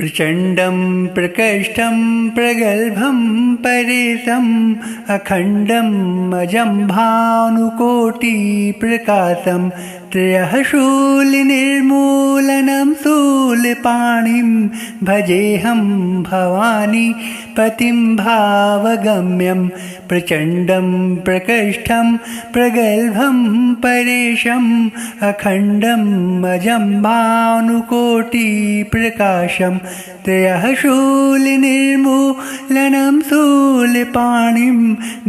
प्रचण्डं प्रकृष्टं प्रगल्भं परेशम् अखण्डम् अजं भानुकोटिप्रकाशं त्रयः शूलनिर्मूलनं शूलपाणिं भजेऽहं भवानी पतिं भावगम्यं प्रचण्डं प्रकृष्टं प्रगल्भं परेशम् अखण्डम् अजं भानुकोटिप्रकाशं त्रयः शूलनिर्मूलनं शूलपाणिं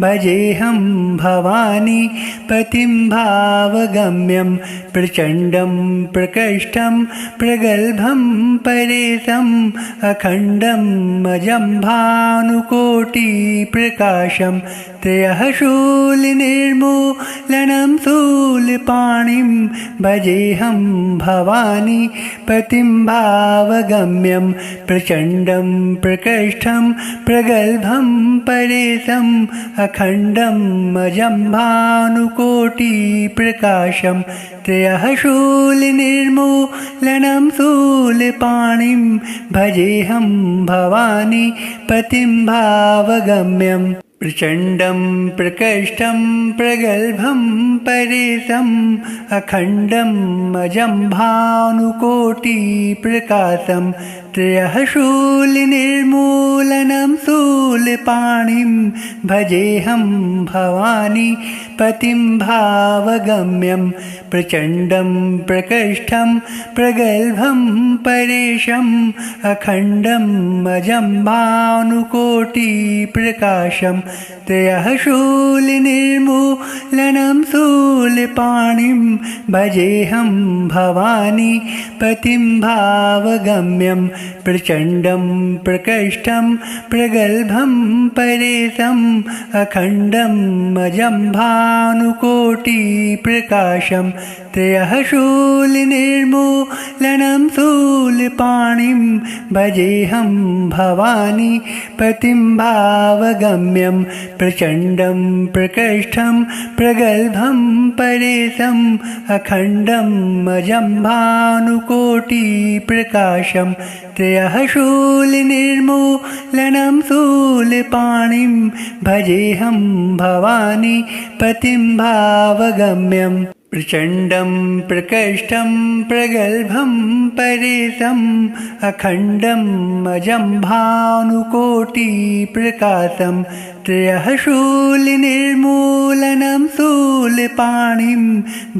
भजेऽहं भवानी पतिं भावगम्यं प्रचण्डं प्रकृष्टं प्रगल्भं परेशम् अखण्डम् अजं भानुकोटिप्रकाशं त्रयः शूलनिर्मूलनं शूलपाणिं भजेऽहं भवानी पतिं भावगम्यं प्रचण्डं प्रकृष्टं प्रगल्भं परेशम् अखण्डम् अजं भानुकोटिप्रकाशं त्रयः शूलनिर्मूलनं शूलपाणिं भजेऽहं भवानी पतिं भावगम्यं प्रचण्डं प्रकृष्टं प्रगल्भं परेशम् अखण्डम् अजं भानुकोटिप्रकाशं त्रयः शूलनिर्मूलनं शूलपाणिं भजेऽहं भवानी पतिं भावगम्यं प्रचण्डं प्रकृष्टं प्रगल्भं परेशम् अखण्डम् अजं भानुकोटिप्रकाशं त्रयः शूलनिर्मूलनं शूलपाणिं भजेऽहं भवानी पतिं भावगम्यं प्रचण्डं प्रकृष्टं प्रगल्भं परेशम् अखण्डम् अजं भानुकोटिप्रकाशं त्रयः शूलनिर्मूलनं शूलपाणिं भजेऽहं भवानी पतिं भावगम्यं प्रचण्डं प्रकृष्टं प्रगल्भं परेशम् अखण्डम् अजं भानुकोटिप्रकाशं त्रयः शूलनिर्मूलनं शूलपाणिं भजेऽहं भवानी पतिं भावगम्यं प्रचण्डं प्रकृष्टं प्रगल्भं परेशम् अखण्डम् अजं भानुकोटिप्रकाशं त्रयः शूलनिर्मूलनं शूलपाणिं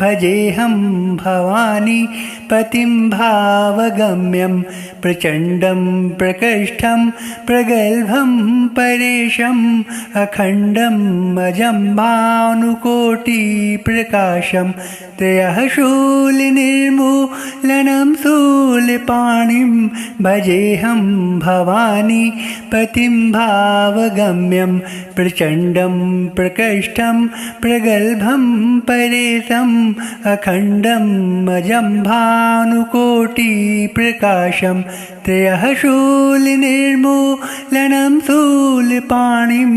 भजेऽहं भवानी पतिं भावगम्यं प्रचण्डं प्रकृष्टं प्रगल्भं परेशम् अखण्डम् अजं भानुकोटिप्रकाशं त्रयः शूलनिर्मूलनं शूलपाणिं भजेऽहं भवानी पतिं भावगम्यं प्रचण्डं प्रकृष्टं प्रगल्भं परेशम् अखण्डम् अजं भानुकोटिप्रकाशं त्रयः शूलनिर्मूलनं शूलपाणिं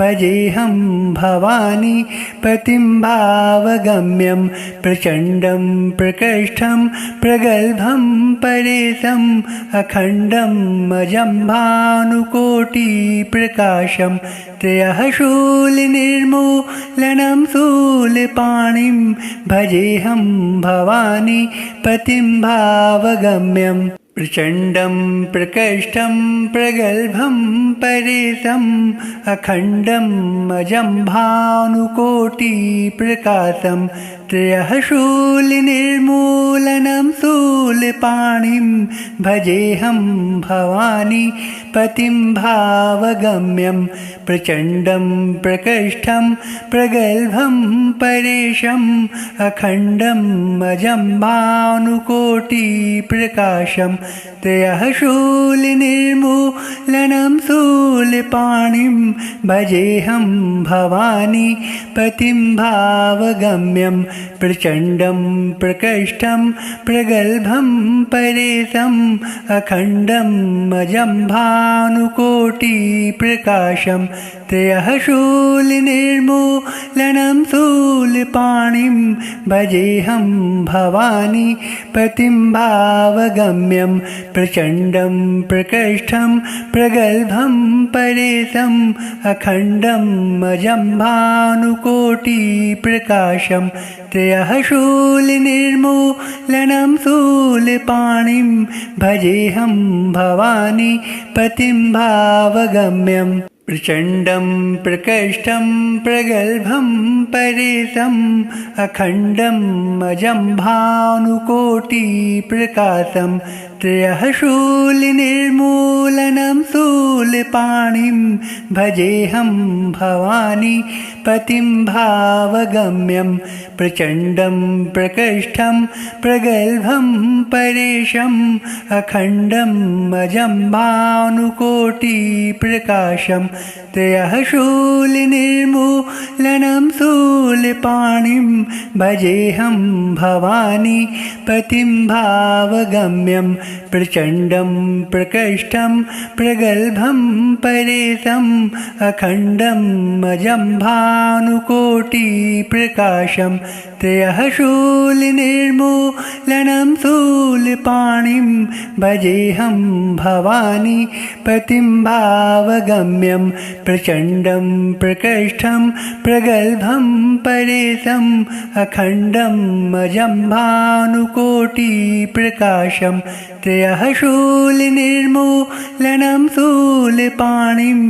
भजेऽहं भवानी पतिं भावगम्यं प्रचण्डं प्रकृष्टं प्रगल्भं परेशम् अखण्डम् अजं भानुकोटिप्रकाशं त्रयः शूलनिर्मूलनं शूलपाणिं भजेऽहं भवानी पतिं भावगम्यं प्रचण्डं प्रकृष्टं प्रगल्भं परेशम् अखण्डम् अजं भानुकोटिप्रकाशं त्रयः शूलनिर्मूलनं शूलपाणिं भजेऽहं भवानी पतिं भावगम्यं प्रचण्डं प्रकृष्टं प्रगल्भं परेशम् अखण्डम् अजं भानुकोटिप्रकाशं त्रयः शूलनिर्मूलनं शूलपाणिं भजेऽहं भवानी पतिं भावगम्यं प्रचण्डं प्रकृष्टं प्रगल्भं परेशम् अखण्डम् अजं भानुकोटिप्रकाशं त्रयः शूलनिर्मूलनं शूलपाणिं भजेऽहं भवानी पतिं भावगम्यं प्रचण्डं प्रकृष्टं प्रगल्भं परेशम् अखण्डम् अजं भानुकोटिप्रकाशं त्रयः शूलनिर्मूलनं शूलपाणिं भजेऽहं भवानी पतिं भावगम्यं प्रचण्डं प्रकृष्टं प्रगल्भं परेशम् अखण्डम् अजं भानुकोटिप्रकाशं त्रयः शूलनिर्मूलनं शूलपाणिं भजेऽहं भवानी पतिं भावगम्यं प्रचण्डं प्रकृष्टं प्रगल्भं परेशम् अखण्डम् अजं भानुकोटिप्रकाशं त्रयः शूलनिर्मूलनं शूलपाणिं भजेऽहं भवानी पतिं भावगम्यं प्रचण्डं प्रकृष्टं प्रगल्भं परेशम् अखण्डम् अजं भानुकोटिप्रकाशं त्रयः शूलनिर्मूलनं शूलपाणिं भजेऽहं भवानी पतिं भावगम्यं प्रचण्डं प्रकृष्टं प्रगल्भं परेशम् अखण्डम् अजं भानुकोटिप्रकाशं त्रयः शूलनिर्मूलनं शूलपाणिं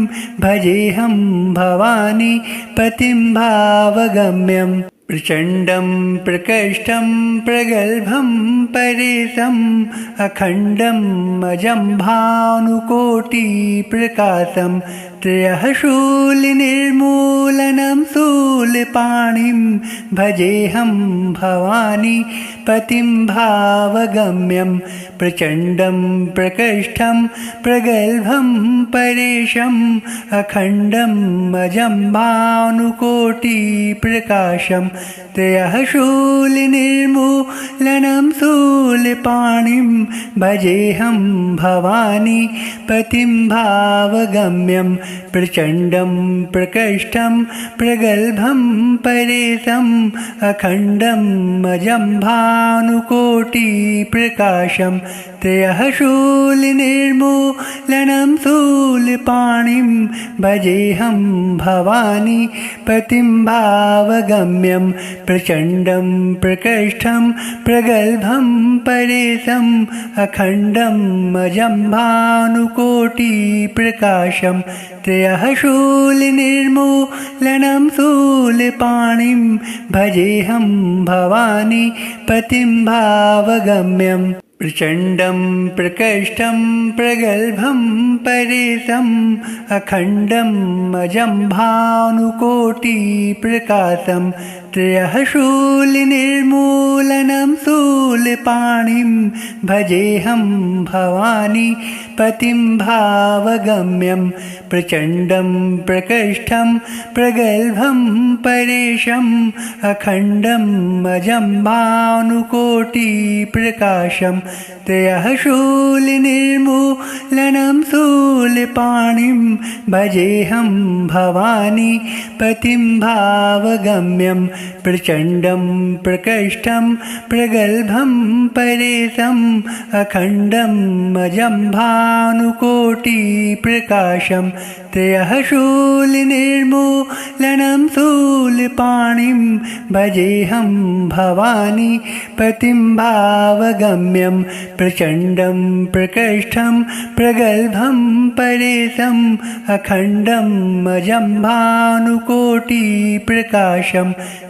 भजेऽहं भवानी पतिं भावगम्यं प्रचण्डं प्रकृष्टं प्रगल्भं परेशम् अखण्डम् अजं भानुकोटिप्रकाशं त्रयः शूलनिर्मूलनं शूलपाणिं भजेऽहं भवानी पतिं भावगम्यं प्रचण्डं प्रकृष्टं प्रगल्भं परेशम् अखण्डम् अजं भानुकोटिप्रकाशं त्रयः शूलनिर्मूलनं शूलपाणिं भजेऽहं भवानी पतिं भावगम्यं प्रचण्डं प्रकृष्टं प्रगल्भं परेशम् अखण्डम् अजं भानुकोटिप्रकाशं त्रयः शूलनिर्मूलनं शूलपाणिं भजेऽहं भवानी पतिं भावगम्यं प्रचण्डं प्रकृष्टं प्रगल्भं परेशम् अखण्डम् अजं भानुकोटिप्रकाशं त्रयः शूलनिर्मूलनं शूलपाणिं भजेऽहं भवानी पतिं भावगम्यं प्रचण्डं प्रकृष्टं प्रगल्भं परेशम् अखण्डम् अजं भानुकोटिप्रकाशं त्रयः शूलनिर्मूलनं शूलपाणिं भजेऽहं भवानी पतिं भावगम्यं प्रचण्डं प्रकृष्टं प्रगल्भं परेशम् अखण्डम् अजं भानुकोटिप्रकाशं त्रयः शूलनिर्मूलनं शूलपाणिं भजेऽहं भवानी पतिं भावगम्यं प्रचण्डं प्रकृष्टं प्रगल्भं परेशम् अखण्डम् अजं भानुकोटिप्रकाशं त्रयः शूलनिर्मूलनं शूलपाणिं भजेऽहं भवानी पतिं भावगम्यं प्रचण्डं प्रकृष्टं प्रगल्भं परेशम् अखण्डम् अजं भानुकोटिप्रकाशं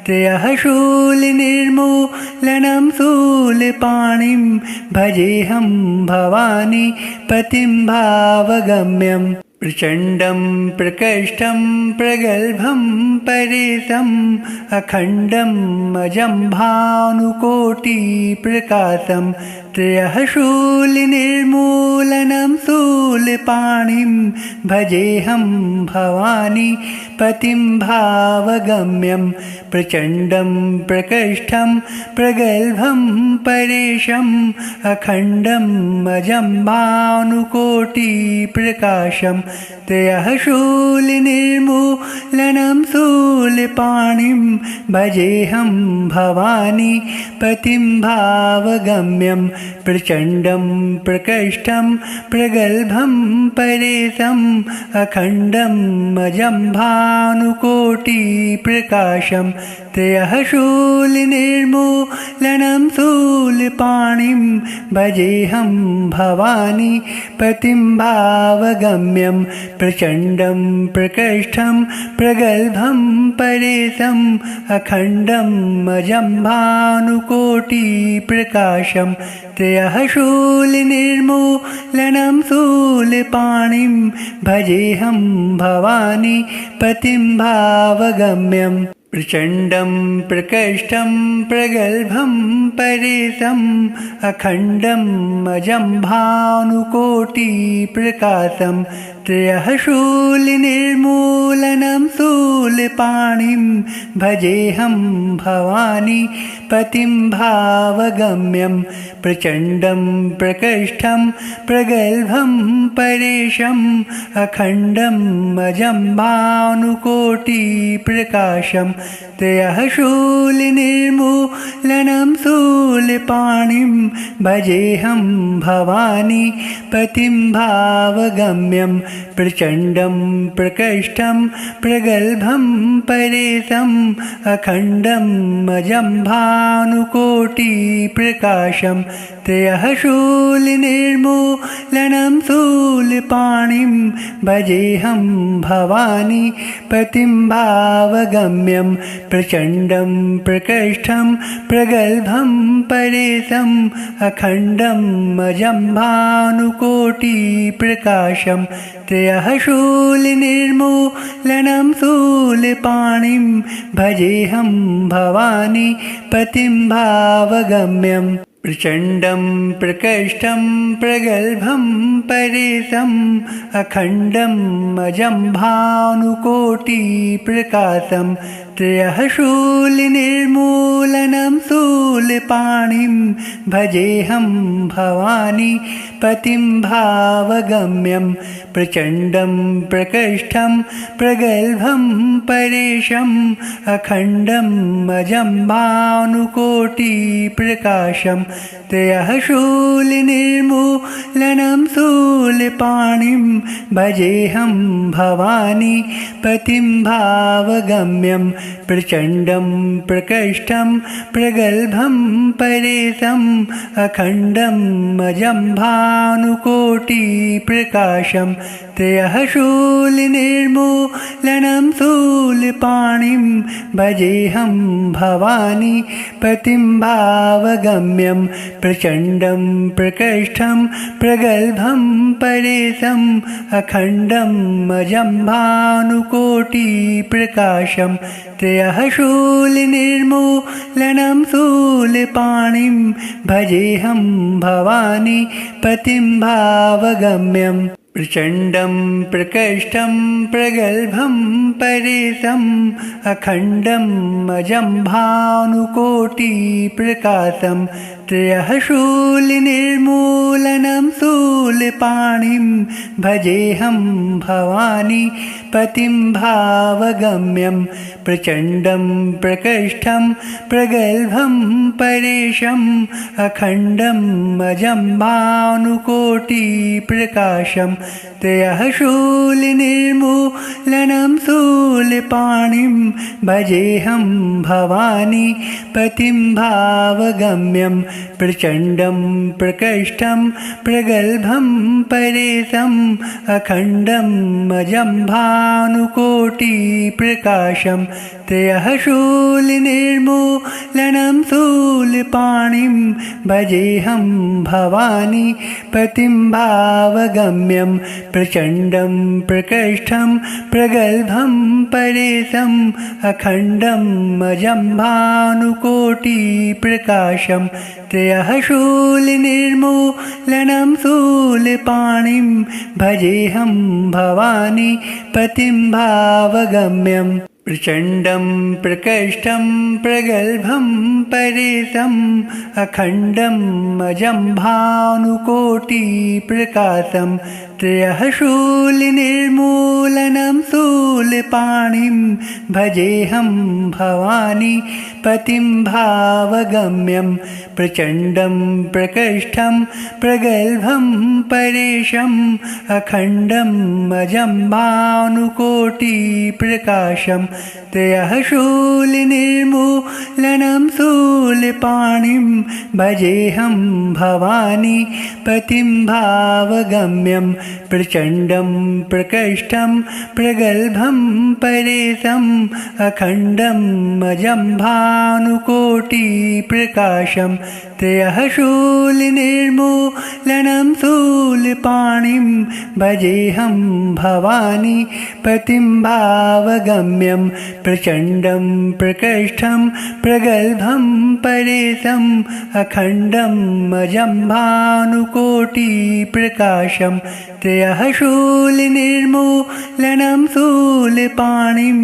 त्रयः शूलनिर्मूलनं शूलपाणिं भजेऽहं भवानी पतिं भावगम्यं प्रचण्डं प्रकृष्टं प्रगल्भं परेशम् अखण्डम् अजं भानुकोटिप्रकाशं त्रयः शूलनिर्मूलनं शूलपाणिं भजेऽहं भवानी पतिं भावगम्यं प्रचण्डं प्रकृष्टं प्रगल्भं परेशम् अखण्डम् अजं भानुकोटिप्रकाशं त्रयः शूलनिर्मूलनं शूलपाणिं भजेऽहं भवानी पतिं भावगम्यं प्रचण्डं प्रकृष्टं प्रगल्भं परेशम् अखण्डम् अजं भानुकोटिप्रकाशं त्रयः शूलनिर्मूलनं शूलपाणिं भजेऽहं भवानी पतिं भावगम्यं प्रचण्डं प्रकृष्टं प्रगल्भं परेशम् अखण्डम् अजं भानुकोटिप्रकाशं त्रयः शूलनिर्मूलनं शूलपाणिं भजेऽहं भवानी पतिं भावगम्यं प्रचण्डं प्रकृष्टं प्रगल्भं परेशम् अखण्डम् अजं भानुकोटिप्रकाशं त्रयः शूलनिर्मूलनं शूलपाणिं भजेऽहं भवानी पतिं भावगम्यं प्रचण्डं प्रकृष्टं प्रगल्भं परेशम् अखण्डम् अजं भानुकोटिप्रकाशं त्रयः शूलनिर्मूलनं शूलपाणिं भजेऽहं भवानी पतिं भावगम्यं प्रचण्डं प्रकृष्टं प्रगल्भं परेशम् अखण्डम् अजं भानुकोटिप्रकाशं त्रयः शूलनिर्मूलनं शूलपाणिं भजेऽहं भवानी पतिं भावगम्यं प्रचण्डं प्रकृष्टं प्रगल्भं परेशम् अखण्डम् अजं भानुकोटिप्रकाशं त्रयः शूलनिर्मूलनं शूलपाणिं भजेऽहं भवानी पतिं भावगम्यं प्रचण्डं प्रकृष्टं प्रगल्भं परेशम् अखण्डम् अजं भानुकोटिप्रकाशं त्रयः शूलनिर्मूलनं शूलपाणिं भजेऽहं भवानी पतिं भावगम्यं प्रचण्डं प्रकृष्टं प्रगल्भं परेशम् अखण्डम् अजं भानुकोटिप्रकाशं त्रयः शूलनिर्मूलनं शूलपाणिं भजेऽहं भवानी पतिं भावगम्यं प्रचण्डं प्रकृष्टं प्रगल्भं परेशम् अखण्डम् अजं भानुकोटिप्रकाशं त्रयः शूलनिर्मूलनं शूलपाणिं भजेऽहं भवानी पतिं भावगम्यं प्रचण्डं प्रकृष्टं प्रगल्भं परेशम् अखण्डम् अजं भानुकोटिप्रकाशं त्रयः शूलनिर्मूलनं शूलपाणिं भजेऽहं भवानी पतिं भावगम्यं प्रचण्डं प्रकृष्टं प्रगल्भं परेशम् अखण्डम् अजं भानुकोटिप्रकाशं त्रयः शूलनिर्मूलनं शूलपाणिं भजेऽहं भवानी पतिं भावगम्यं प्रचण्डं प्रकृष्टं प्रगल्भं परेशम् अखण्डम् अजं भानुकोटिप्रकाशं त्रयः शूलनिर्मूलनं शूलपाणिं भजेऽहं भवानी पतिं भावगम्यं प्रचण्डं प्रकृष्टं प्रगल्भं परेशम् अखण्डम् अजं भानुकोटिप्रकाशं त्रयः शूलनिर्मूलनं शूलपाणिं भजेऽहं भवानी पतिं भावगम्यं प्रचण्डं प्रकृष्टं प्रगल्भं परेशम् अखण्डम् अजं भानुकोटिप्रकाशं त्रयः शूलनिर्मूलनं शूलपाणिं भजेऽहं भवानी पतिं भावगम्यं प्रचण्डं प्रकृष्टं प्रगल्भं परेशम् अखण्डम् अजं भानुकोटिप्रकाशं त्रयः शूलनिर्मूलनं शूलपाणिं भजेऽहं भवानी पतिं भावगम्यं प्रचण्डं प्रकृष्टं प्रगल्भं परेशम् अखण्डम् अजं भानुकोटिप्रकाशं त्रयः शूलनिर्मूलनं शूलपाणिं भजेऽहं भवानी पतिं भावगम्यं प्रचण्डं प्रकृष्टं प्रगल्भं परेशम् अखण्डम् अजं भानुकोटिप्रकाशं त्रयः शूलनिर्मूलनं शूलपाणिं भजेऽहं भवानी पतिं भावगम्यं प्रचण्डं प्रकृष्टं प्रगल्भं परेशम् अखण्डम् अजं भानुकोटिप्रकाशं त्रयः शूलनिर्मूलनं शूलपाणिं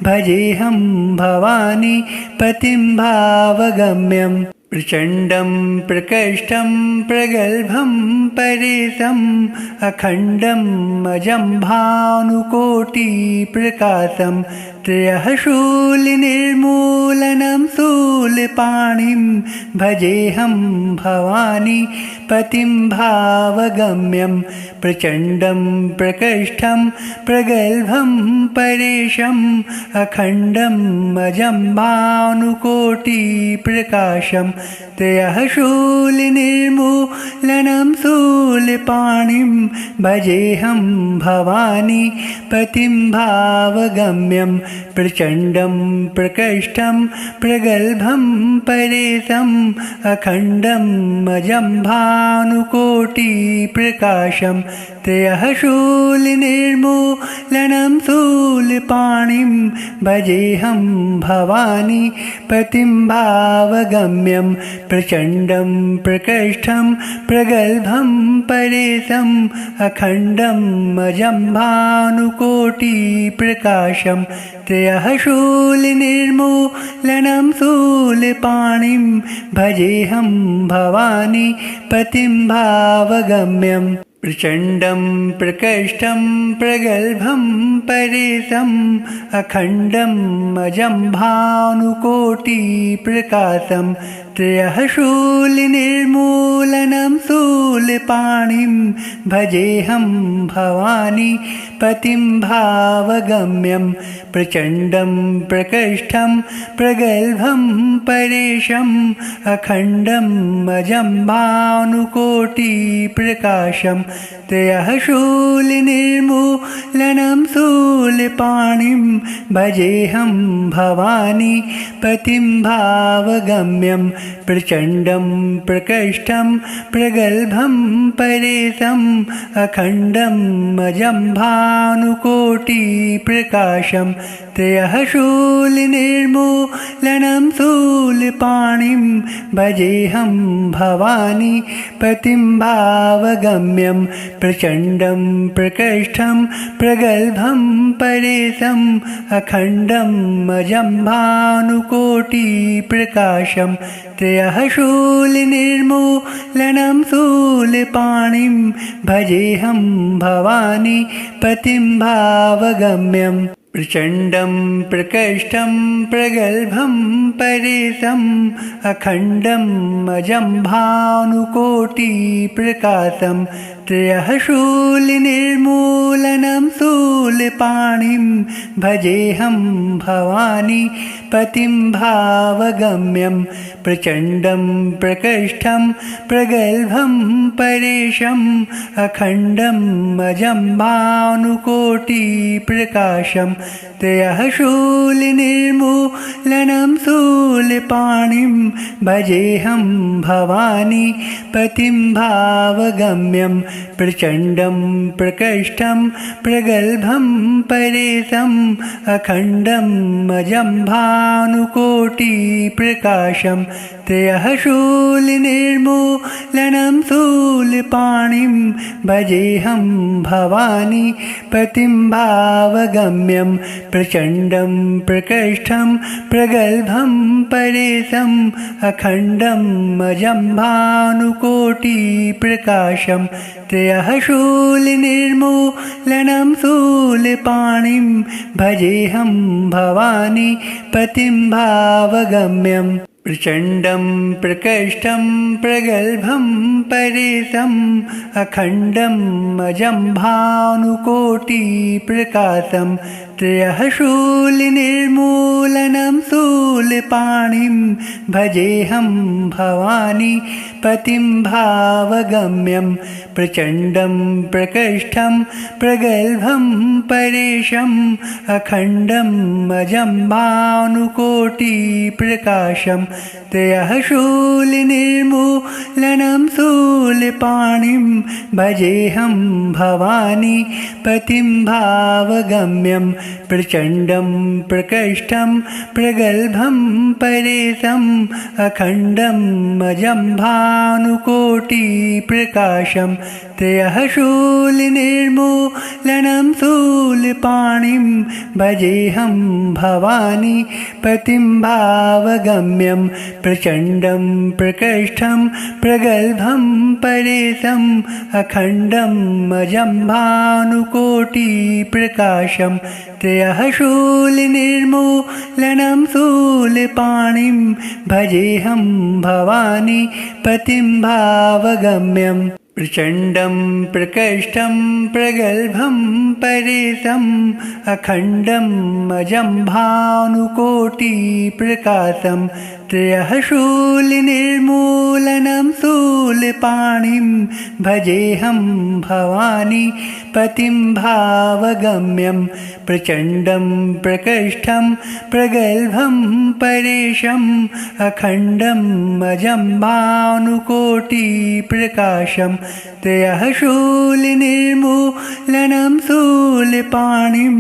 भजेऽहं भवानी पतिं भावगम्यं प्रचण्डं प्रकृष्टं प्रगल्भं परेशम् अखण्डम् अजं भानुकोटिप्रकाशं त्रयः शूलनिर्मूलनं शूलपाणिं भजेऽहं भवानी पतिं भावगम्यं प्रचण्डं प्रकृष्टं प्रगल्भं परेशम् अखण्डम् अजं भानुकोटिप्रकाशं त्रयः शूलनिर्मूलनं शूलपाणिं भजेऽहं भवानी पतिं भावगम्यं प्रचण्डं प्रकृष्टं प्रगल्भं परेशम् अखण्डम् अजं भानुकोटिप्रकाशं त्रयः शूलनिर्मूलनं शूलपाणिं भजेऽहं भवानी पतिं भावगम्यं प्रचण्डं प्रकृष्टं प्रगल्भं परेशम् अखण्डम् अजं भानुकोटिप्रकाशं त्रयः शूलनिर्मूलनं शूलपाणिं भजेऽहं भवानी पतिं भावगम्यं प्रचण्डं प्रकृष्टं प्रगल्भं परेशम् अखण्डम् अजं भानुकोटिप्रकाशं त्रयः शूलनिर्मूलनं शूलपाणिं भजेऽहं भवानी पतिं भावगम्यं प्रचण्डं प्रकृष्टं प्रगल्भं परेशम् अखण्डम् अजं भानुकोटिप्रकाशं त्रयः शूलनिर्मूलनं शूलपाणिं भजेऽहं भवानी पतिं भावगम्यं प्रचण्डं प्रकृष्टं प्रगल्भं परेशम् अखण्डम् अजं भानुकोटिप्रकाशं त्रयः शूलनिर्मूलनं शूलपाणिं भजेऽहं भवानी पतिं भावगम्यं प्रचण्डं प्रकृष्टं प्रगल्भं परेशम् अखण्डम् अजं भानुकोटिप्रकाशं त्रयः शूलनिर्मूलनं शूलपाणिं भजेऽहं भवानी पतिं भावगम्यं प्रचण्डं प्रकृष्टं प्रगल्भं परेशम् अखण्डम् अजं भानुकोटिप्रकाशं त्रयः शूलनिर्मूलनं शूलपाणिं भजेऽहं भवानी पतिं भावगम्यं प्रचण्डं प्रकृष्टं प्रगल्भं परेशम् अखण्डम् अजं भानुकोटिप्रकाशं त्रयः शूलनिर्मूलनं शूलपाणिं भजेऽहं भवानी पतिं भावगम्यं प्रचण्डं प्रकृष्टं प्रगल्भं परेशम् अखण्डम् अजं भानुकोटिप्रकाशं त्रयः शूलनिर्मूलनं शूलपाणिं भजेऽहं भवानी पतिं भावगम्यं प्रचण्डं प्रकृष्टं प्रगल्भं परेशम् अखण्डम् अजं भानुकोटिप्रकाशं त्रयः शूलनिर्मूलनं शूलपाणिं भजेऽहं भवानी पतिं भावगम्यम् प्रचण्डं प्रकृष्टं प्रगल्भं परेशम् अखण्डम् अजं भानुकोटिप्रकाशं त्रयः शूलनिर्मूलनं शूलपाणिं भजेऽहं भवानी पतिं भावगम्यं प्रचण्डं प्रकृष्टं प्रगल्भं परेशम् अखण्डम् अजं भानुकोटिप्रकाशं त्रयः शूलनिर्मूलनं शूलपाणिं भजेऽहं भवानी पतिं भावगम्यं प्रचण्डं प्रकृष्टं प्रगल्भं परेशम् अखण्डम् अजं भानुकोटिप्रकाशं त्रयः शूलनिर्मूलनं शूलपाणिं भजेऽहं भवानी पतिं भावगम्यं प्रचण्डं प्रकृष्टं प्रगल्भं परेशम् अखण्डम् अजं भानुकोटिप्रकाशं त्रयः शूलनिर्मूलनं शूलपाणिं भजेऽहं भवानी पतिं भावगम्यम् प्रचण्डं प्रकृष्टं प्रगल्भं परेशम् अखण्डम् अजं भानुकोटिप्रकाशं त्रयः शूलनिर्मूलनं शूलपाणिं भजेऽहं भवानी पतिं भावगम्यं प्रचण्डं प्रकृष्टं प्रगल्भं परेशम् अखण्डम् अजं भानुकोटिप्रकाशं त्रयः शूलनिर्मूलनं शूलपाणिं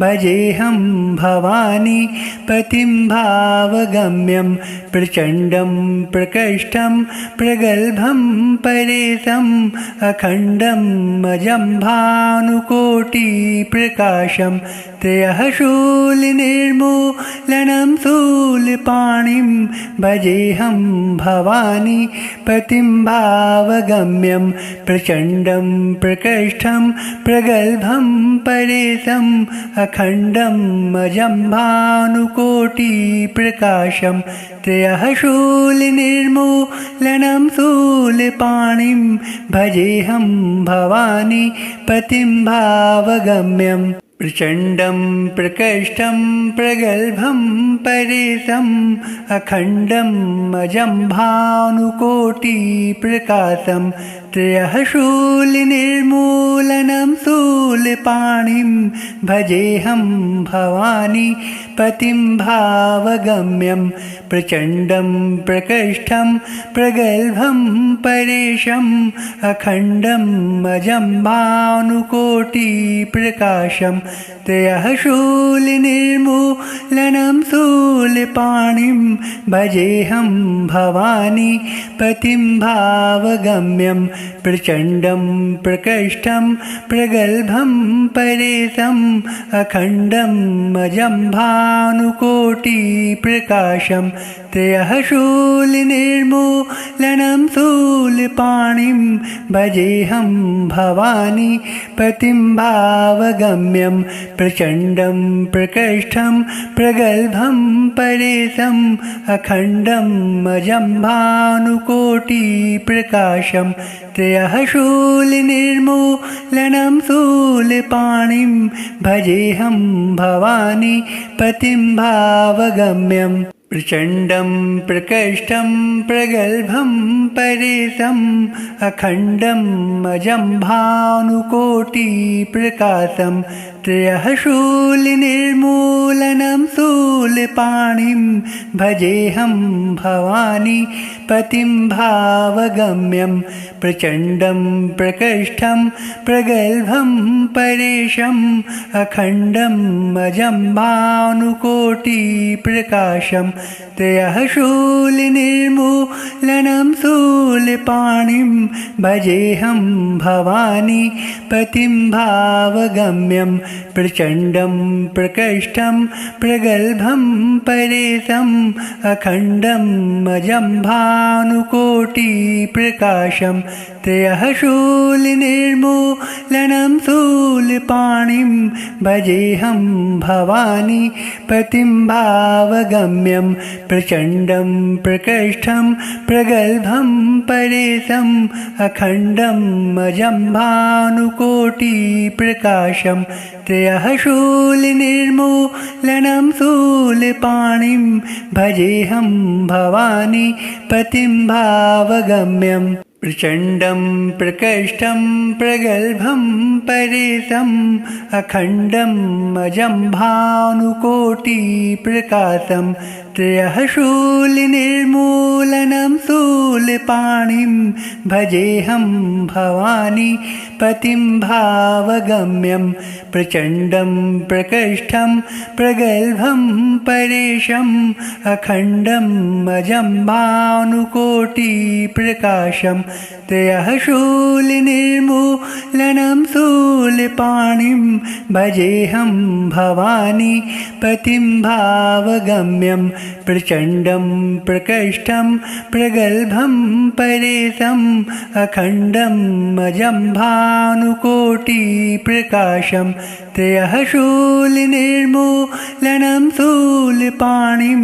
भजेऽहं भवानी पतिं भावगम्यं प्रचण्डं प्रकृष्टं प्रगल्भं परेशम् अखण्डम् अजं भानुकोटिप्रकाशं त्रयः शूलनिर्मूलनं शूलपाणिं भजेऽहं भवानी पतिं भावगम्यं प्रचण्डं प्रकृष्टं प्रगल्भं परेशम् अखण्डम् अजं भानुकोटिप्रकाशं त्रयः शूलनिर्मूलनं शूलपाणिं भजेऽहं भवानी पतिं भावगम्यम् प्रचण्डं प्रकृष्टं प्रगल्भं परेशम् अखण्डम् अजं भानुकोटिप्रकाशं त्रयः शूलनिर्मूलनं शूलपाणिं भजेऽहं भवानी पतिं भावगम्यं प्रचण्डं प्रकृष्टं प्रगल्भं परेशम् अखण्डम् अजं भानुकोटिप्रकाशं त्रयः शूलनिर्मूलनं शूलपाणिं भजेऽहं भवानी पतिं भावगम्यं प्रचण्डं प्रकृष्टं प्रगल्भं परेशम् अखण्डम् अजं भानुकोटिप्रकाशं त्रयः शूलनिर्मूलनं शूलपाणिं भजेऽहं भवानी पतिं भावगम्यं प्रचण्डं प्रकृष्टं प्रगल्भं परेशम् अखण्डम् अजं भानुकोटिप्रकाशं त्रयः शूलनिर्मूलनं शूलपाणिं भजेऽहं भवानी पतिं भावगम्यम् प्रचण्डं प्रकृष्टं प्रगल्भं परेशम् अखण्डम् अजं भानुकोटिप्रकाशं त्रयः शूलनिर्मूलनं शूलपाणिं भजेऽहं भवानी पतिं भावगम्यं प्रचण्डं प्रकृष्टं प्रगल्भं परेशम् अखण्डं अजं भानुकोटिप्रकाशं त्रयः शूलनिर्मूलनं शूलपाणिं भजेऽहं भवानी पतिं भावगम्यं प्रचण्डं प्रकृष्टं प्रगल्भं परेशम् अखण्डम् अजं भानुकोटिप्रकाशं त्रयः शूलनिर्मूलनं शूलपाणिं भजेऽहं भवानी पतिं भावगम्यं प्रचण्डं प्रकृष्टं प्रगल्भं परेशम् अखण्डम् अजं भानुकोटिप्रकाशं त्रयः शूलनिर्मूलनं शूलपाणिं भजेऽहं भवानी पतिं भावगम्यं प्रचण्डं प्रकृष्टं प्रगल्भं परेशम् अखण्डम् अजं भानुकोटिप्रकाशं त्रयः शूलनिर्मूलनं शूलपाणिं भजेऽहं भवानी पतिं भावगम्यं प्रचण्डं प्रकृष्टं प्रगल्भं परेशम् अखण्डम् अजं भानुकोटिप्रकाशं त्रयः शूलनिर्मूलनं शूलपाणिं भजेऽहं भवानी पतिं भावगम्यं प्रचण्डं प्रकृष्टं प्रगल्भं परेशम् अखण्डम् अजं भानुकोटिप्रकाशं त्रयः शूलनिर्मूलनं शूलपाणिं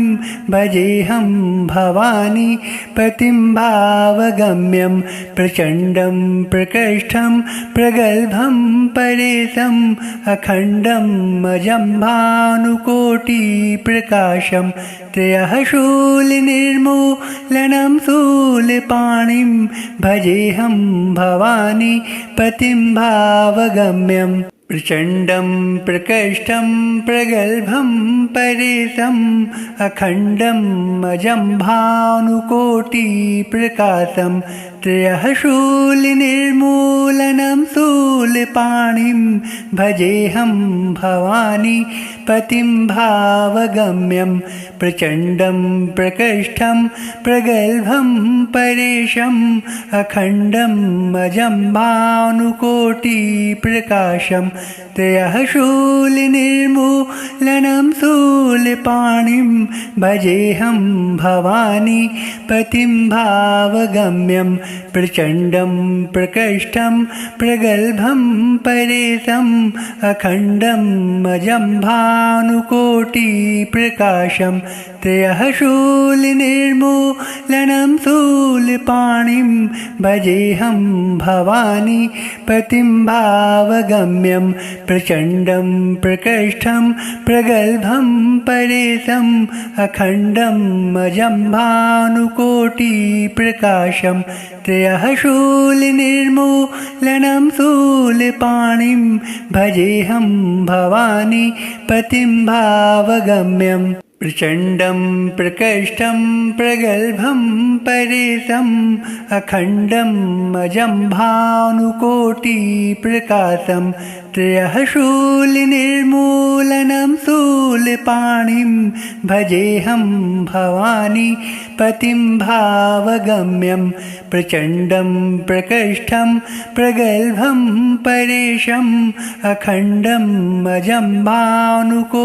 भजेऽहं भवानी पतिं भावगम्यं प्रचण्डं प्रकृष्टं प्रगल्भं परेशम् अखण्डम् अजं भानुकोटिप्रकाशं त्रयः शूलनिर्मूलनं शूलपाणिं भजेऽहं भवानी पतिं भावगम्यं प्रचण्डं प्रकृष्टं प्रगल्भं परेशम् अखण्डम् अजं भानुकोटिप्रकाशं त्रयः शूलनिर्मूलनं शूलपाणिं भजेऽहं भवानी पतिं भावगम्यं प्रचण्डं प्रकृष्टं प्रगल्भं परेशम् अखण्डम् अजं भानुकोटिप्रकाशं त्रयः शूलनिर्मूलनं शूलपाणिं भजेऽहं भवानी पतिं भावगम्यं प्रचण्डं प्रकृष्टं प्रगल्भं परेशम् अखण्डम् अजं भानुकोटिप्रकाशं त्रयः शूलनिर्मूलनं शूलपाणिं भजेऽहं भवानी पतिं भावगम्यं प्रचण्डं प्रकृष्टं प्रगल्भं परेशम् अखण्डम् अजं भानुकोटिप्रकाशं त्रयः शूलनिर्मूलनं शूलपाणिं भजेऽहं भवानी पतिं भावगम्यं प्रचण्डं प्रकृष्टं प्रगल्भं परेशम् अखण्डम् अजं भानुकोटिप्रकाशं त्रयः शूलनिर्मूलनं शूलपाणिं भजेऽहं भवानी पतिं भावगम्यं प्रचण्डं प्रकृष्टं प्रगल्भं परेशम् अखण्डम् अजं भानुकोटिप्रकाशं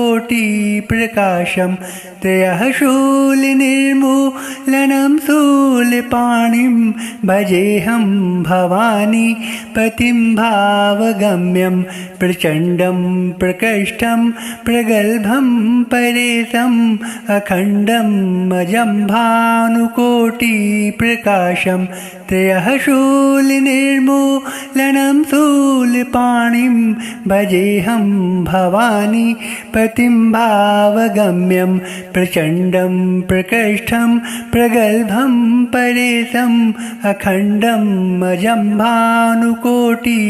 त्रयः शूलनिर्मूलनं शूलपाणिं भजेऽहं भवानी पतिं भावगम्यं प्रचण्डं प्रकृष्टं प्रगल्भं परेशम् अखण्डम् अजं भानुकोटिप्रकाशं त्रयः शूलनिर्मूलनं शूलपाणिं भजेऽहं भवानी पतिं भावगम्यं प्रचण्डं प्रकृष्टं प्रगल्भं परेशम् अखण्डम् अजं भानुकोटिप्रकाशं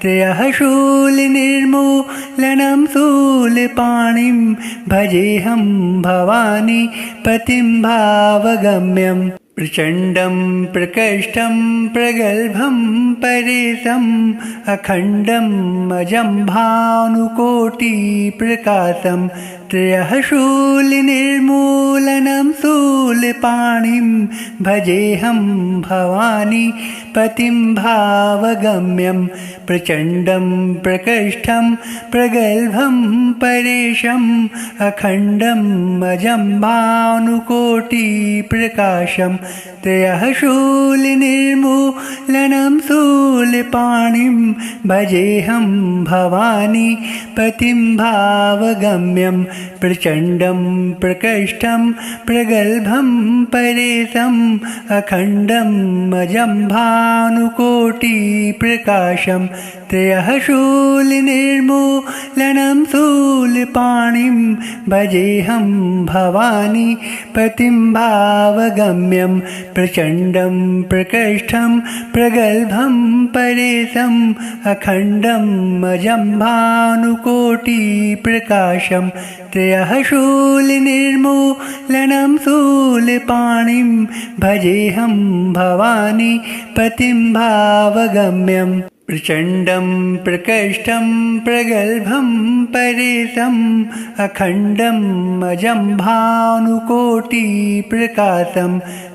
त्रयः शूलनिर्मूलनं शूलपाणिं भजेऽहं भवानी पतिं भावगम्यम् प्रचण्डं प्रकृष्टं प्रगल्भं परेशम् अखण्डम् अजं भानुकोटिप्रकाशं त्रयः शूलनिर्मूलनं शूलपाणिं भजेऽहं भवानी पतिं भावगम्यं प्रचण्डं प्रकृष्टं प्रगल्भं परेशम् अखण्डम् अजं भानुकोटिप्रकाशं त्रयः शूलनिर्मूलनं शूलपाणिं भजेऽहं भवानी पतिं भावगम्यं प्रचण्डं प्रकृष्टं प्रगल्भं परेशम् अखण्डम् अजं भानुकोटिप्रकाशं त्रयः शूलनिर्मूलनं शूलपाणिं भजेऽहं भवानी पतिं भावगम्यं प्रचण्डं प्रकृष्टं प्रगल्भं परेशम् अखण्डम् अजं भानुकोटिप्रकाशं त्रयः शूलनिर्मूलनं शूलपाणिं भजेऽहं भवानी पतिं भावगम्यम् प्रचण्डं प्रकृष्टं प्रगल्भं परेशम् अखण्डम् अजं भानुकोटिप्रकाशं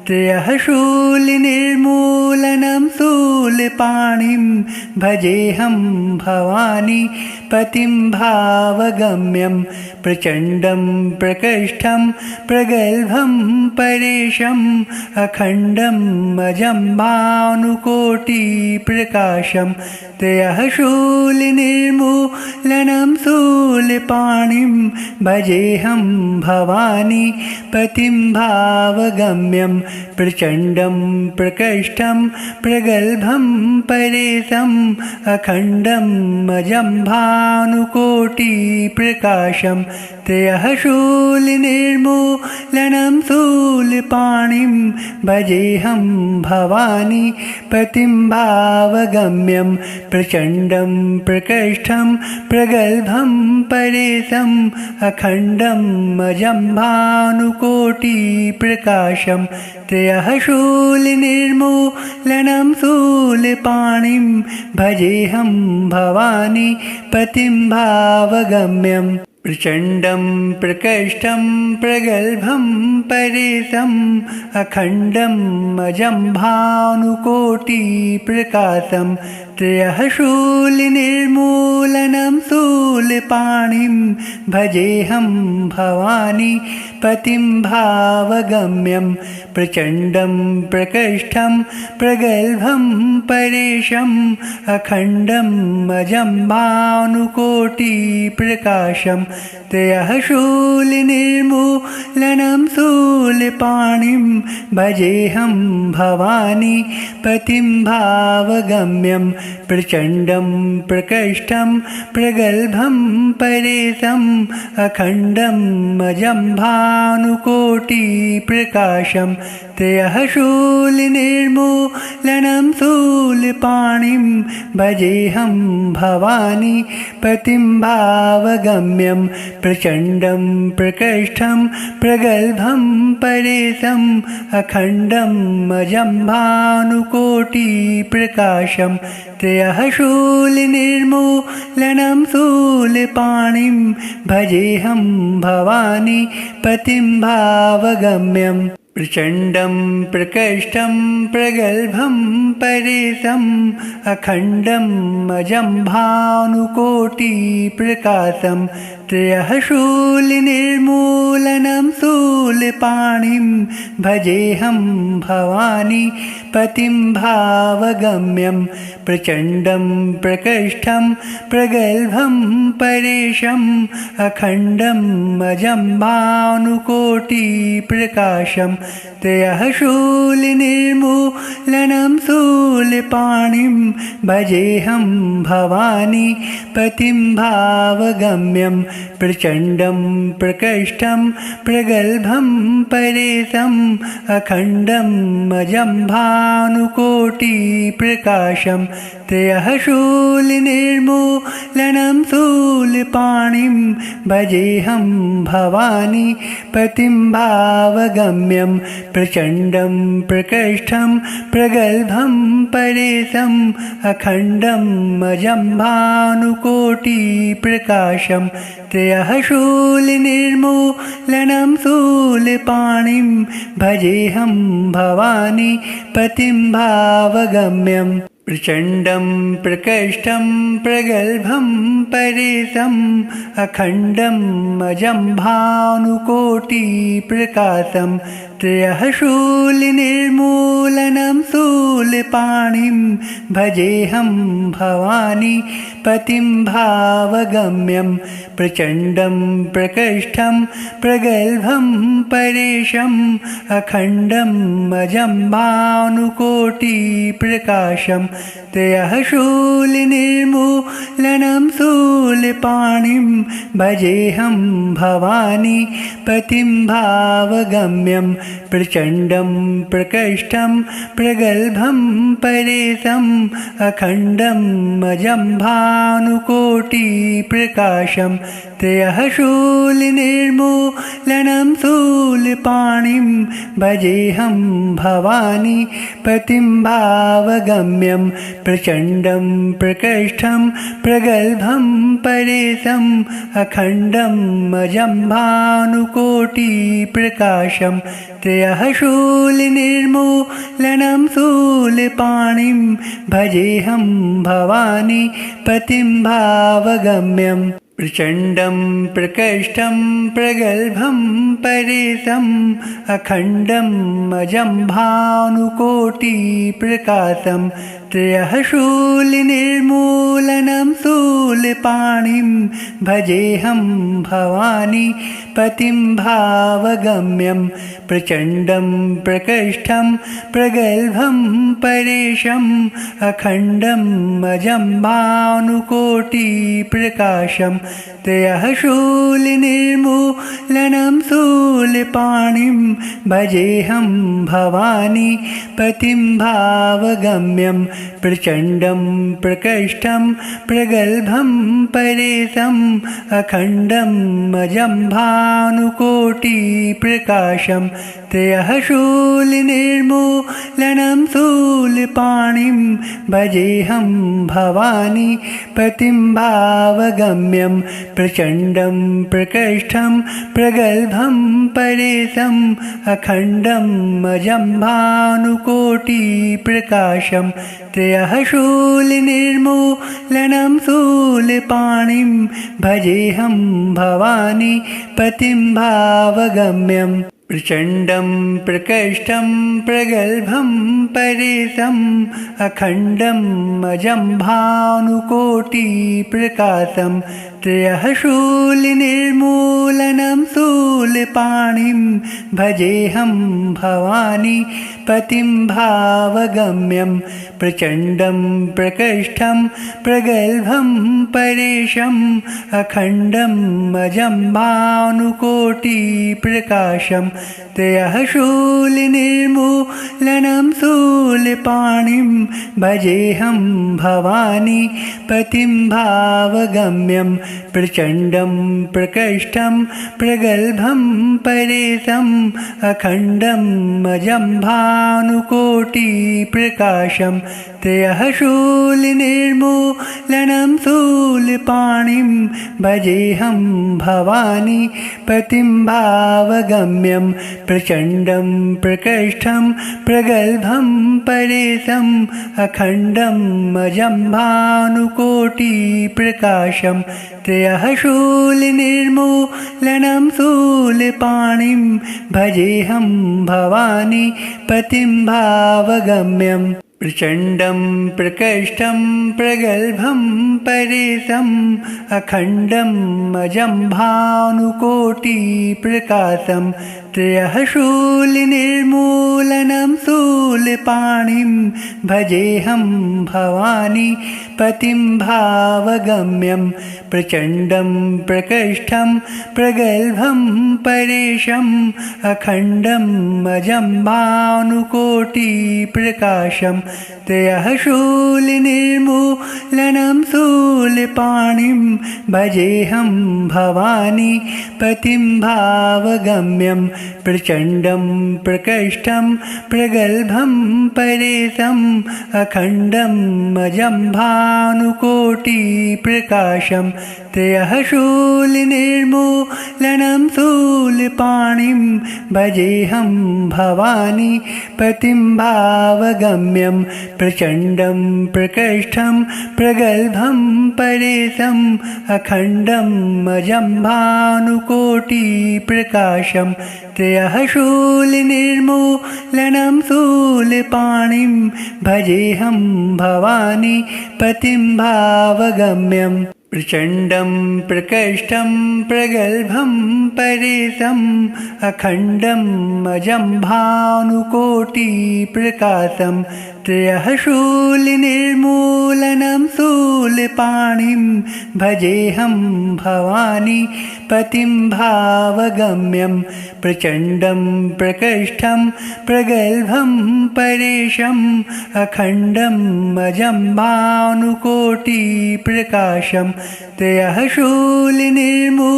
त्रयः शूलनिर्मूलनं शूलपाणिं भजेऽहं भवानी पतिं भावगम्यं प्रचण्डं प्रकृष्टं प्रगल्भं परेशम् अखण्डम् अजं भानुकोटिप्रकाशं त्रयः शूलनिर्मूलनं शूलपाणिं भजेऽहं भवानी पतिं भावगम्यं प्रचण्डं प्रकृष्टं प्रगल्भं परेशम् अखण्डम् अजं भानुकोटिप्रकाशं त्रयः शूलनिर्मूलनं शूलपाणिं भजेऽहं भवानी पतिं भावगम्यं प्रचण्डं प्रकृष्टं प्रगल्भं परेशम् अखण्डम् अजं भानुकोटिप्रकाशं त्रयः शूलनिर्मूलनं शूलपाणिं भजेऽहं भवानी पतिं भावगम्यम् प्रचण्डं प्रकृष्टं प्रगल्भं परेशम् अखण्डम् अजं भानुकोटिप्रकाशं त्रयः शूलनिर्मूलनं शूलपाणिं भजेऽहं भवानी पतिं भावगम्यं प्रचण्डं प्रकृष्टं प्रगल्भं परेशम् अखण्डम् अजं भानुकोटिप्रकाशं त्रयः शूलनिर्मूलनं शूलपाणिं भजेऽहं भवानी पतिं भावगम्यं प्रचण्डं प्रकृष्टं प्रगल्भं परेशम् अखण्डम् अजं भानुकोटिप्रकाशं त्रयः शूलनिर्मूलनं शूलपाणिं भजेऽहं भवानी पतिं भावगम्यं प्रचण्डं प्रकृष्टं प्रगल्भं परेशम् अखण्डम् अजं भानुकोटिप्रकाशं त्रयः शूलनिर्मूलनं शूलपाणिं भजेऽहं भवानी पतिं भावगम्यम् प्रचण्डं प्रकृष्टं प्रगल्भं परेशम् अखण्डम् अजं भानुकोटिप्रकाशं त्रयः शूलनिर्मूलनं शूलपाणिं भजेऽहं भवानी पतिं भावगम्यं प्रचण्डं प्रकृष्टं प्रगल्भं परेशम् अखण्डं अजं भानुकोटिप्रकाशं त्रयः शूलनिर्मूलनं शूलपाणिं भजेऽहं भवानी पतिं भावगम्यं प्रचण्डं प्रकृष्टं प्रगल्भं परेशम् अखण्डं अजं भानुकोटिप्रकाशं त्रयः शूलनिर्मूलनं शूलपाणिं भजेऽहं भवानी पतिं भावगम्यं प्रचण्डं प्रकृष्टं प्रगल्भं परेशम् अखण्डं अजं भानुकोटिप्रकाशं त्रयः शूलनिर्मूलनं शूलपाणिं भजेऽहं भवानी पतिं भावगम्यं प्रचण्डं प्रकृष्टं प्रगल्भं परेशम् अखण्डं अजं भानुकोटिप्रकाशं त्रयः शूलनिर्मूलनं शूलपाणिं भजेऽहं भवानी पतिं भावगम्यं प्रचण्डं प्रकृष्टं प्रगल्भं परेशम् अखण्डं अजं भानुकोटिप्रकाशं त्रयः शूलनिर्मूलनं शूलपाणिं भजेऽहं भवानी पतिं भावगम्यं प्रचण्डं प्रकृष्टं प्रगल्भं परेशम् अखण्डं अजं भानुकोटिप्रकाशं त्रयः शूलनिर्मूलनं शूलपाणिं भजेऽहं भवानी पतिं भावगम्यं प्रचण्डं प्रकृष्टं प्रगल्भं परेशम् अखण्डं अजं भानुकोटिप्रकाशं त्रयः शूलनिर्मूलनं शूलपाणिं भजेऽहं भवानी पतिं भावगम्यं प्रचण्डं प्रकृष्टं प्रगल्भं परेशम् अखण्डं अजं भानुकोटिप्रकाशं त्रयः शूलनिर्मूलनं शूलपाणिं भजेऽहं भवानी पतिं भावगम्यं प्रचण्डं प्रकृष्टं प्रगल्भं परेशम् अखण्डं अजं भानुकोटिप्रकाशं त्रयः शूलनिर्मूलनं शूलपाणिं भजेऽहं भवानी पतिं भावगम्यं प्रचण्डं प्रकृष्टं प्रगल्भं परेशम् अखण्डं अजं भानुकोटिप्रकाशं त्रयः शूलनिर्मूलनं शूलपाणिं भजेऽहं भवानी पतिं भावगम्यं प्रचण्डं प्रकृष्टं प्रगल्भं परेशम् अखण्डं अजं भानुकोटिप्रकाशं त्रयः शूलनिर्मूलनं शूलपाणिं भजेऽहं भवानी पतिं भावगम्यं प्रचण्डं प्रकृष्टं प्रगल्भं परेशम् अखण्डं अजं भानुकोटिप्रकाशं त्रयः शूलनिर्मूलनं शूलपाणिं भजेऽहं भवानी पतिं भावगम्यं प्रचण्डं प्रकृष्टं प्रगल्भं परेशम् अखण्डं अजं भानुकोटिप्रकाशं त्रयः शूलनिर्मूलनं शूलपाणिं भजेऽहं भवानी पतिं भावगम्यं प्रचण्डं प्रकृष्टं प्रगल्भं परेशम् अखण्डं अजं भानुकोटिप्रकाशं त्रयः शूलनिर्मूलनं शूलपाणिं भजेऽहं भवानी पतिं भावगम्यं प्रचण्डं प्रकृष्टं प्रगल्भं परेशम् अखण्डम् अजं भानुकोटिप्रकाशं त्रयः शूलनिर्मूलनं शूलपाणिं भजेऽहं भवानी पतिं भावगम्यम् प्रचण्डं प्रकृष्टं प्रगल्भं परेशम् अखण्डम् अजं भानुकोटिप्रकाशं त्रयः शूलनिर्मूलनं शूलपाणिं भजेऽहं भवानी पतिं भावगम्यं प्रचण्डं प्रकृष्टं प्रगल्भं परेशम् अखण्डम् अजं भानुकोटिप्रकाशं त्रयः शूलनिर्मूलनं शूलपाणिं भजेऽहं भवानी पतिं भावगम्यं प्रचण्डं प्रकृष्टं प्रगल्भं परेशम् अखण्डम् अजं भानुकोटिप्रकाशं त्रयः शूलनिर्मूलनं शूलपाणिं भजेऽहं भवानी पतिं भावगम्यं प्रचण्डं प्रकृष्टं प्रगल्भं परेशम् अखण्डम् अजं भानुकोटिप्रकाशं त्रयः शूलनिर्मूलनं शूलपाणिं भजेऽहं भवानी पतिं भावगम्यम् प्रचण्डं प्रकृष्टं प्रगल्भं परेशम् अखण्डम् अजं भानुकोटिप्रकाशं त्रयः शूलनिर्मूलनं शूलपाणिं भजेऽहं भवानी पतिं भावगम्यं प्रचण्डं प्रकृष्टं प्रगल्भं परेशम् अखण्डम् अजं भानुकोटिप्रकाशं त्रयः शूलनिर्मूलनं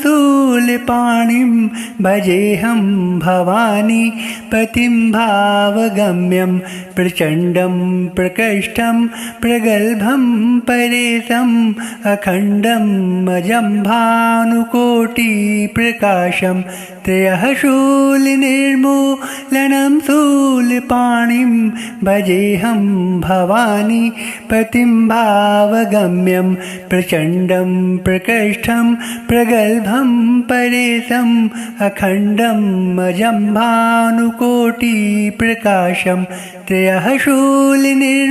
शूलपाणिं भजेऽहं भवानी पतिं भावगम्यं प्रचण्डं प्रकृष्टं प्रगल्भं परेशम् अखण्डम् अजं भानुकोटिप्रकाशं त्रयः शूलनिर्मूलनं शूलपाणिं भजेऽहं भवानी पतिं भावगम्यं प्रचण्डं प्रकृष्टं प्रगल्भं परेशम् अखण्डम् अजं भानुकोटिप्रकाशं त्रयः शूलनिर्मूलनं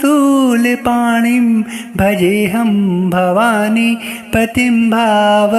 शूलपाणिं भजेऽहं भवानी पतिं भावगम्यम्